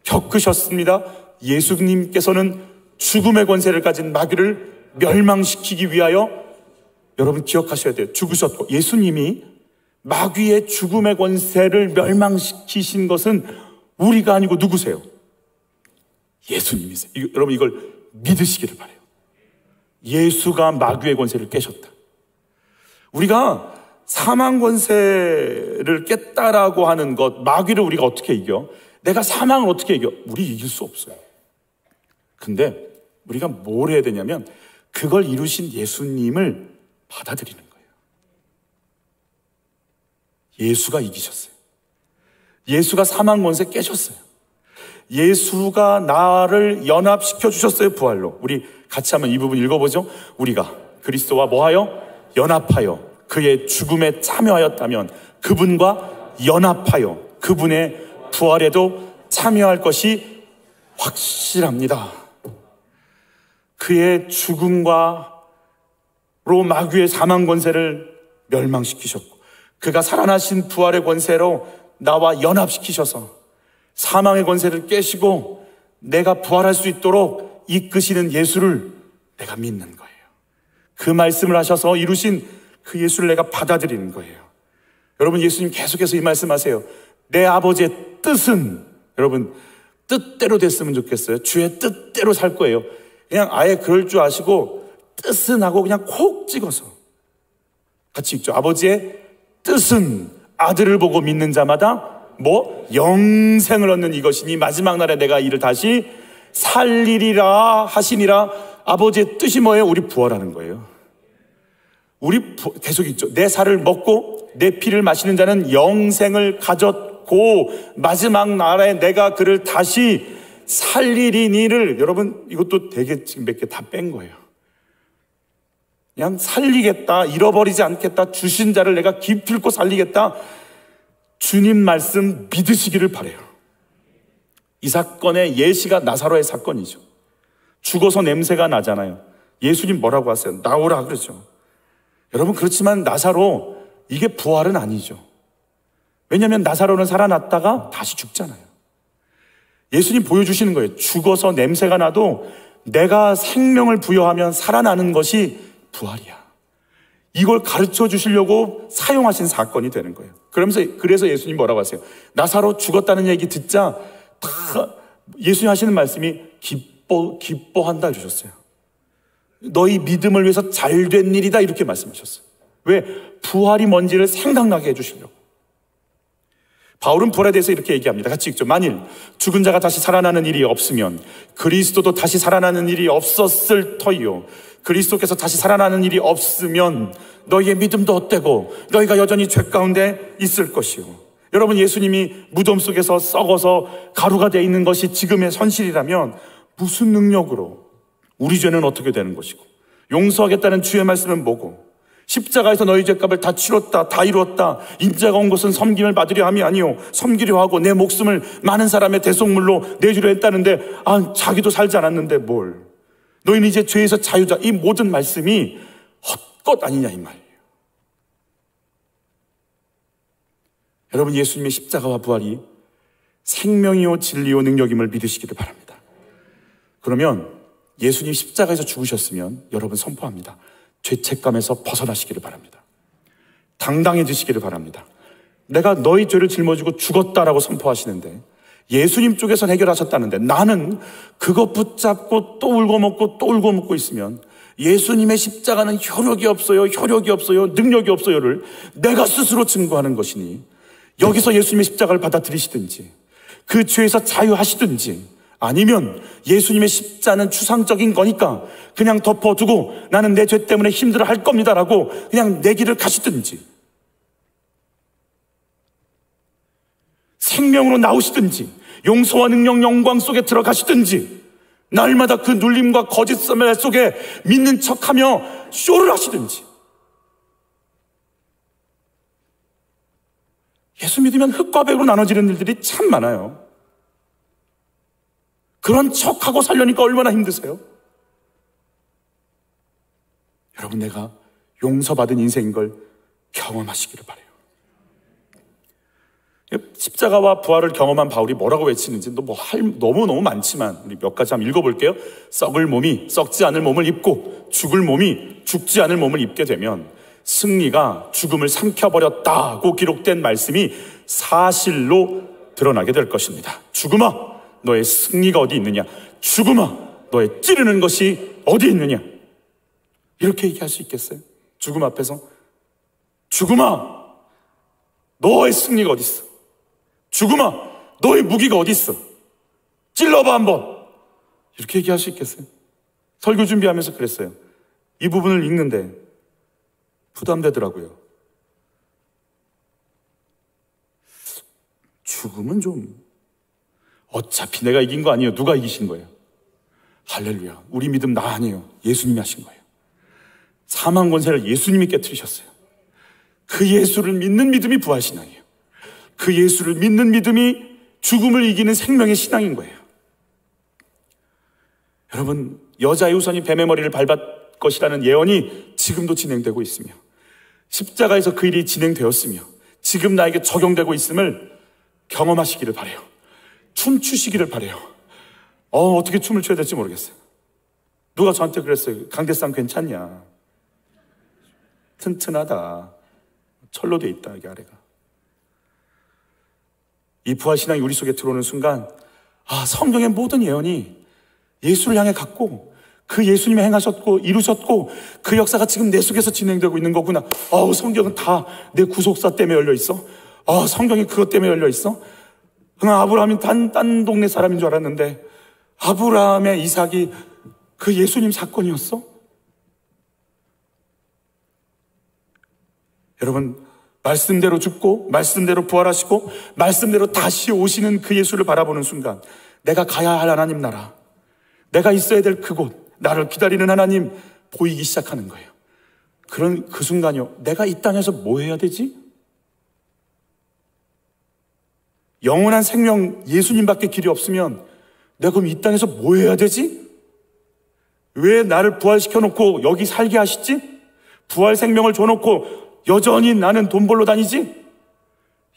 겪으셨습니다. 예수님께서는 죽음의 권세를 가진 마귀를 멸망시키기 위하여 여러분 기억하셔야 돼요. 죽으셨고 예수님이 마귀의 죽음의 권세를 멸망시키신 것은 우리가 아니고 누구세요? 예수님이세요. 여러분 이걸 믿으시기를 바라요. 예수가 마귀의 권세를 깨셨다. 우리가 사망 권세를 깼다라고 하는 것, 마귀를 우리가 어떻게 이겨? 내가 사망을 어떻게 이겨? 우리 이길 수 없어요. 근데 우리가 뭘 해야 되냐면 그걸 이루신 예수님을 받아들이는 거예요. 예수가 이기셨어요. 예수가 사망 권세 깨셨어요. 예수가 나를 연합시켜 주셨어요, 부활로. 우리 같이 한번 이 부분 읽어보죠. 우리가 그리스도와 뭐하여? 연합하여 그의 죽음에 참여하였다면 그분과 연합하여 그분의 부활에도 참여할 것이 확실합니다. 그의 죽음과 마귀의 사망 권세를 멸망시키셨고 그가 살아나신 부활의 권세로 나와 연합시키셔서 사망의 권세를 깨시고 내가 부활할 수 있도록 이끄시는 예수를 내가 믿는 거예요. 그 말씀을 하셔서 이루신 그 예수를 내가 받아들이는 거예요. 여러분, 예수님 계속해서 이 말씀하세요. 내 아버지의 뜻은, 여러분, 뜻대로 됐으면 좋겠어요. 주의 뜻대로 살 거예요. 그냥 아예 그럴 줄 아시고 뜻은 하고 그냥 콕 찍어서 같이 읽죠. 아버지의 뜻은 아들을 보고 믿는 자마다 영생을 얻는 이것이니 마지막 날에 내가 이를 다시 살리리라 하시니라. 아버지의 뜻이 뭐예요? 우리 부활하는 거예요. 계속 있죠. 내 살을 먹고 내 피를 마시는 자는 영생을 가졌고 마지막 날에 내가 그를 다시 살리리니를, 여러분 이것도 되게 지금 몇 개 다 뺀 거예요. 그냥 살리겠다, 잃어버리지 않겠다, 주신 자를 내가 기필코 살리겠다, 주님 말씀 믿으시기를 바라요. 이 사건의 예시가 나사로의 사건이죠. 죽어서 냄새가 나잖아요. 예수님 뭐라고 하세요? 나오라 그러죠. 여러분, 그렇지만 나사로, 이게 부활은 아니죠. 왜냐하면 나사로는 살아났다가 다시 죽잖아요. 예수님 보여주시는 거예요. 죽어서 냄새가 나도 내가 생명을 부여하면 살아나는 것이 부활이야. 이걸 가르쳐 주시려고 사용하신 사건이 되는 거예요. 그래서 예수님 뭐라고 하세요? 나사로 죽었다는 얘기 듣자 다 예수님 하시는 말씀이 기뻐한다 해주셨어요. 너희 믿음을 위해서 잘된 일이다 이렇게 말씀하셨어요. 왜? 부활이 뭔지를 생각나게 해주시려고. 바울은 부활에 대해서 이렇게 얘기합니다. 같이 읽죠. 만일 죽은 자가 다시 살아나는 일이 없으면 그리스도도 다시 살아나는 일이 없었을 터이요. 그리스도께서 다시 살아나는 일이 없으면 너희의 믿음도 헛되고 너희가 여전히 죄 가운데 있을 것이요. 여러분, 예수님이 무덤 속에서 썩어서 가루가 되어 있는 것이 지금의 현실이라면 무슨 능력으로 우리 죄는 어떻게 되는 것이고 용서하겠다는 주의 말씀은 뭐고 십자가에서 너희 죄값을 다 치렀다, 다 이루었다. 인자가 온 것은 섬김을 받으려 함이 아니요 섬기려 하고 내 목숨을 많은 사람의 대속물로 내주려 했다는데 자기도 살지 않았는데 뭘. 너희는 이제 죄에서 자유자. 이 모든 말씀이 헛것 아니냐 이 말이에요. 여러분, 예수님의 십자가와 부활이 생명이요 진리요 능력임을 믿으시기를 바랍니다. 그러면 예수님 십자가에서 죽으셨으면 여러분 선포합니다. 죄책감에서 벗어나시기를 바랍니다. 당당해지시기를 바랍니다. 내가 너희 죄를 짊어지고 죽었다라고 선포하시는데 예수님 쪽에서 해결하셨다는데 나는 그것 붙잡고 또 울고 먹고 또 울고 먹고 있으면 예수님의 십자가는 효력이 없어요, 능력이 없어요를 내가 스스로 증거하는 것이니 여기서 예수님의 십자가를 받아들이시든지 그 죄에서 자유하시든지 아니면 예수님의 십자는 추상적인 거니까 그냥 덮어두고 나는 내 죄 때문에 힘들어 할 겁니다라고 그냥 내 길을 가시든지 생명으로 나오시든지 용서와 능력 영광 속에 들어가시든지 날마다 그 눌림과 거짓말 속에 믿는 척하며 쇼를 하시든지 예수 믿으면 흙과 백으로 나눠지는 일들이 참 많아요. 그런 척하고 살려니까 얼마나 힘드세요? 여러분, 내가 용서받은 인생인 걸 경험하시기를 바라요. 십자가와 부활을 경험한 바울이 뭐라고 외치는지 너무너무 많지만 우리 몇 가지 한번 읽어볼게요. 썩을 몸이 썩지 않을 몸을 입고 죽을 몸이 죽지 않을 몸을 입게 되면 승리가 죽음을 삼켜버렸다고 기록된 말씀이 사실로 드러나게 될 것입니다. 죽음아, 너의 승리가 어디 있느냐? 죽음아, 너의 찌르는 것이 어디 있느냐? 이렇게 얘기할 수 있겠어요? 죽음 앞에서 죽음아, 너의 승리가 어디 있어? 죽음아, 너의 무기가 어디 있어? 찔러봐 한번. 이렇게 얘기할 수 있겠어요? 설교 준비하면서 그랬어요. 이 부분을 읽는데 부담되더라고요. 죽음은 좀, 어차피 내가 이긴 거 아니에요. 누가 이기신 거예요? 할렐루야. 우리 믿음 나 아니에요. 예수님이 하신 거예요. 사망 권세를 예수님이 깨트리셨어요. 그 예수를 믿는 믿음이 부활신앙이에요. 그 예수를 믿는 믿음이 죽음을 이기는 생명의 신앙인 거예요. 여러분, 여자의 후손이 뱀의 머리를 밟을 것이라는 예언이 지금도 진행되고 있으며, 십자가에서 그 일이 진행되었으며 지금 나에게 적용되고 있음을 경험하시기를 바라요. 춤추시기를 바라요. 어떻게 춤을 춰야 될지 모르겠어요. 누가 저한테 그랬어요. 강대상 괜찮냐? 튼튼하다. 철로 돼 있다, 여기 아래가. 이 부활신앙이 우리 속에 들어오는 순간, 성경의 모든 예언이 예수를 향해 갔고, 그 예수님이 행하셨고 이루셨고 그 역사가 지금 내 속에서 진행되고 있는 거구나. 성경은 다 내 구속사 때문에 열려 있어. 성경이 그것 때문에 열려 있어. 아브라함이 딴 동네 사람인 줄 알았는데 아브라함의 이삭이 그 예수님 사건이었어? 여러분, 말씀대로 죽고 말씀대로 부활하시고 말씀대로 다시 오시는 그 예수를 바라보는 순간, 내가 가야 할 하나님 나라, 내가 있어야 될 그곳, 나를 기다리는 하나님 보이기 시작하는 거예요. 그런 그 순간이요, 내가 이 땅에서 뭐 해야 되지? 영원한 생명 예수님밖에 길이 없으면 내가 그럼 이 땅에서 뭐 해야 되지? 왜 나를 부활시켜놓고 여기 살게 하시지? 부활 생명을 줘놓고 여전히 나는 돈 벌러 다니지?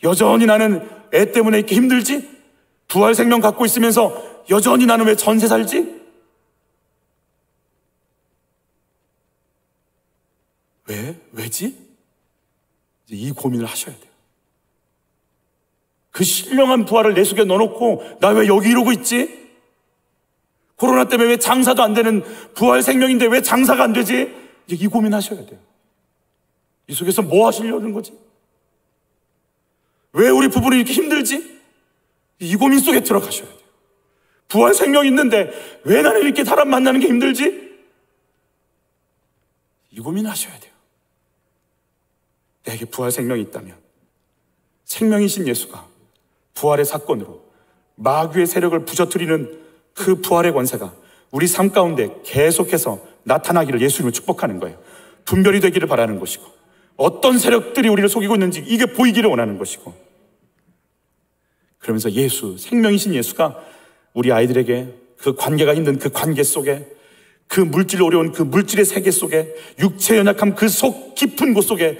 여전히 나는 애 때문에 이렇게 힘들지? 부활 생명 갖고 있으면서 여전히 나는 왜 전세 살지? 왜지? 이 고민을 하셔야 돼요. 그 신령한 부활을 내 속에 넣어놓고 나 왜 여기 이러고 있지? 코로나 때문에 왜 장사도 안 되는 부활 생명인데 왜 장사가 안 되지? 이제 이 고민하셔야 돼요. 이 속에서 뭐 하시려는 거지? 왜 우리 부부는 이렇게 힘들지? 이 고민 속에 들어가셔야 돼요. 부활 생명 있는데 왜 나는 이렇게 사람 만나는 게 힘들지? 이 고민하셔야 돼요. 내게 부활 생명이 있다면 생명이신 예수가 부활의 사건으로 마귀의 세력을 부서뜨리는 그 부활의 권세가 우리 삶 가운데 계속해서 나타나기를 예수님을 축복하는 거예요. 분별이 되기를 바라는 것이고, 어떤 세력들이 우리를 속이고 있는지 이게 보이기를 원하는 것이고, 그러면서 예수, 생명이신 예수가 우리 아이들에게 그 관계가 있는 그 관계 속에, 그 물질 어려운 그 물질의 세계 속에, 육체 연약함 그 속 깊은 곳 속에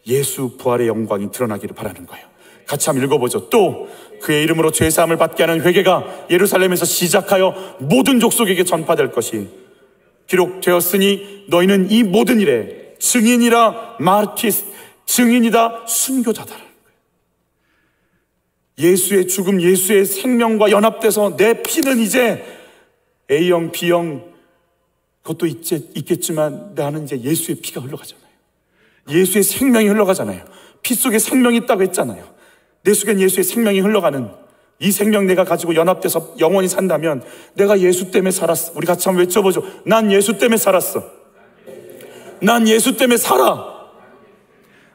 예수 부활의 영광이 드러나기를 바라는 거예요. 같이 한번 읽어보죠. 또 그의 이름으로 죄사함을 받게 하는 회개가 예루살렘에서 시작하여 모든 족속에게 전파될 것이 기록되었으니 너희는 이 모든 일에 증인이라. 마르티스, 증인이다, 순교자다라는 거예요. 예수의 죽음, 예수의 생명과 연합돼서 내 피는 이제 A형, B형 그것도 있겠지만 나는 이제 예수의 피가 흘러가잖아요. 예수의 생명이 흘러가잖아요. 피 속에 생명이 있다고 했잖아요. 내 속엔 예수의 생명이 흘러가는 이 생명 내가 가지고 연합돼서 영원히 산다면 내가 예수 때문에 살았어. 우리 같이 한번 외쳐보죠. 난 예수 때문에 살았어. 난 예수 때문에 살아.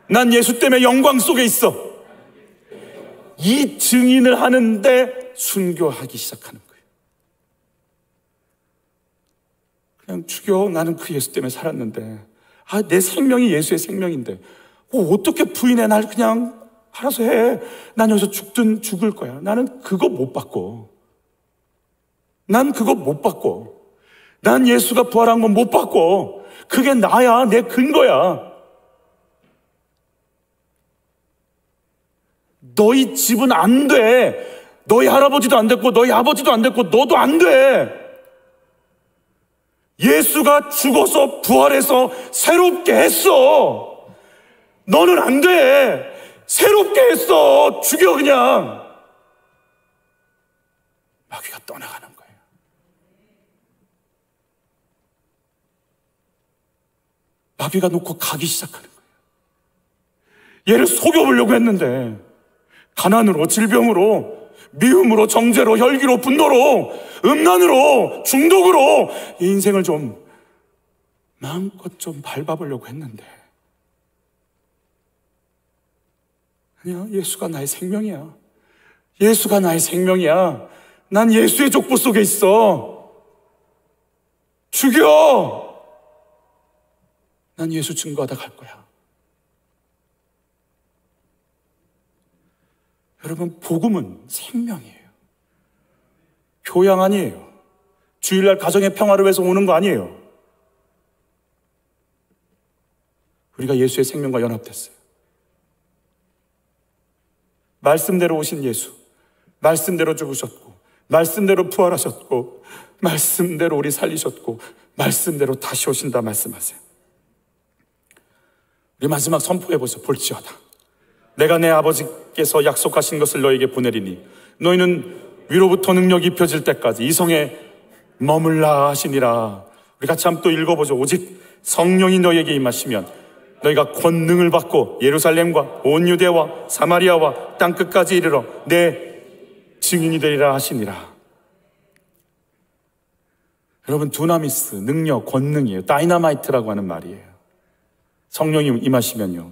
난 예수 때문에 영광 속에 있어. 이 증인을 하는데 순교하기 시작하는 거예요. 그냥 죽여. 나는 그 예수 때문에 살았는데, 내 생명이 예수의 생명인데 어떻게 부인해? 날 그냥 알아서 해. 난 여기서 죽든 죽을 거야. 나는 그거 못 받고. 난 그거 못 받고. 난 예수가 부활한 건 못 받고. 그게 나야. 내 근거야. 너희 집은 안 돼. 너희 할아버지도 안 됐고 너희 아버지도 안 됐고 너도 안 돼. 예수가 죽어서 부활해서 새롭게 했어. 너는 안 돼. 새롭게 했어. 죽여 그냥. 마귀가 떠나가는 거예요. 마귀가 놓고 가기 시작하는 거예요. 얘를 속여보려고 했는데 가난으로, 질병으로, 미움으로, 정죄로, 혈기로, 분노로, 음란으로, 중독으로 이 인생을 좀 마음껏 좀 밟아보려고 했는데 아니야, 예수가 나의 생명이야. 예수가 나의 생명이야. 난 예수의 족보 속에 있어. 죽여! 난 예수 증거하다 갈 거야. 여러분, 복음은 생명이에요. 교양 아니에요. 주일날 가정의 평화를 위해서 오는 거 아니에요. 우리가 예수의 생명과 연합됐어요. 말씀대로 오신 예수, 말씀대로 죽으셨고, 말씀대로 부활하셨고, 말씀대로 우리 살리셨고, 말씀대로 다시 오신다 말씀하세요. 우리 마지막 선포해보세요. 볼지어다 내가 내 아버지께서 약속하신 것을 너에게 보내리니 너희는 위로부터 능력이 입혀질 때까지 이 성에 머물라 하시니라. 우리 같이 한번 또 읽어보죠. 오직 성령이 너희에게 임하시면 너희가 권능을 받고 예루살렘과 온 유대와 사마리아와 땅끝까지 이르러 내 증인이 되리라 하시니라. 여러분, 두나미스, 능력, 권능이에요. 다이너마이트라고 하는 말이에요. 성령이 임하시면요,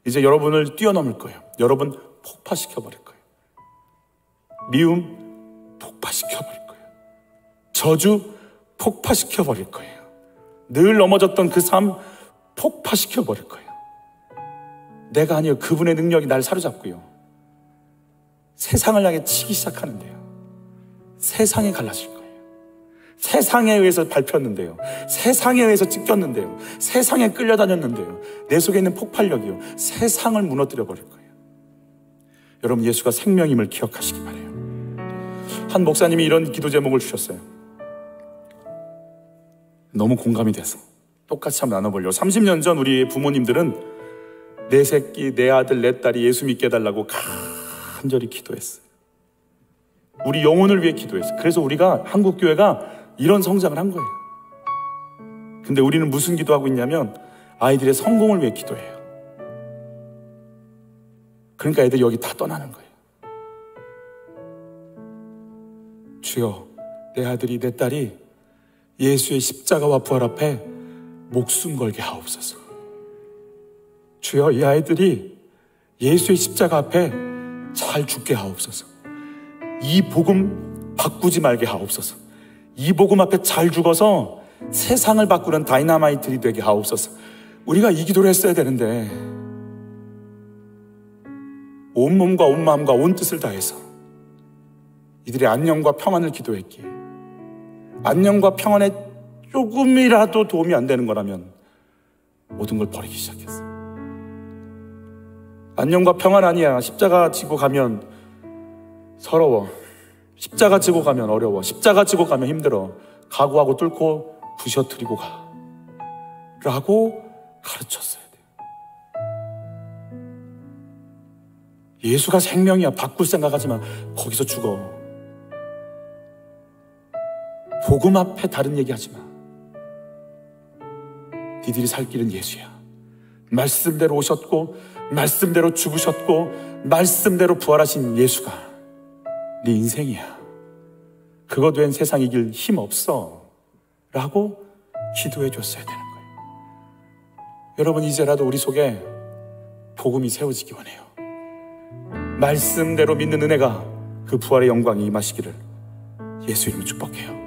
이제 여러분을 뛰어넘을 거예요. 여러분 폭파시켜버릴 거예요. 미움 폭파시켜버릴 거예요. 저주 폭파시켜버릴 거예요. 늘 넘어졌던 그 삶 폭파시켜버릴 거예요. 내가 아니요, 그분의 능력이 날 사로잡고요, 세상을 향해 치기 시작하는데요, 세상에 갈라질 거예요. 세상에 의해서 밟혔는데요, 세상에 의해서 찢겼는데요, 세상에 끌려다녔는데요, 내 속에 있는 폭발력이요, 세상을 무너뜨려 버릴 거예요. 여러분, 예수가 생명임을 기억하시기 바라요. 한 목사님이 이런 기도 제목을 주셨어요. 너무 공감이 돼서 똑같이 한번 나눠보려고. 30년 전 우리 부모님들은 내 새끼, 내 아들, 내 딸이 예수 믿게 해달라고 간절히 기도했어요. 우리 영혼을 위해 기도했어요. 그래서 우리가 한국교회가 이런 성장을 한 거예요. 근데 우리는 무슨 기도하고 있냐면 아이들의 성공을 위해 기도해요. 그러니까 애들이 여기 다 떠나는 거예요. 주여, 내 아들이, 내 딸이 예수의 십자가와 부활 앞에 목숨 걸게 하옵소서. 주여, 이 아이들이 예수의 십자가 앞에 잘 죽게 하옵소서. 이 복음 바꾸지 말게 하옵소서. 이 복음 앞에 잘 죽어서 세상을 바꾸는 다이너마이트들이 되게 하옵소서. 우리가 이 기도를 했어야 되는데 온 몸과 온 마음과 온 뜻을 다해서 이들의 안녕과 평안을 기도했기에, 안녕과 평안에 조금이라도 도움이 안 되는 거라면 모든 걸 버리기 시작했어요. 안녕과 평안 아니야. 십자가 지고 가면 서러워. 십자가 지고 가면 어려워. 십자가 지고 가면 힘들어. 각오하고 뚫고 부셔뜨리고 가 라고 가르쳤어야 돼요. 예수가 생명이야. 바꿀 생각하지 마. 거기서 죽어. 복음 앞에 다른 얘기하지 마. 니들이 살 길은 예수야. 말씀대로 오셨고, 말씀대로 죽으셨고, 말씀대로 부활하신 예수가 네 인생이야. 그거 된 세상 이길 힘 없어 라고 기도해 줬어야 되는 거예요. 여러분, 이제라도 우리 속에 복음이 세워지기 원해요. 말씀대로 믿는 은혜가, 그 부활의 영광이 임하시기를 예수 이름으로 축복해요.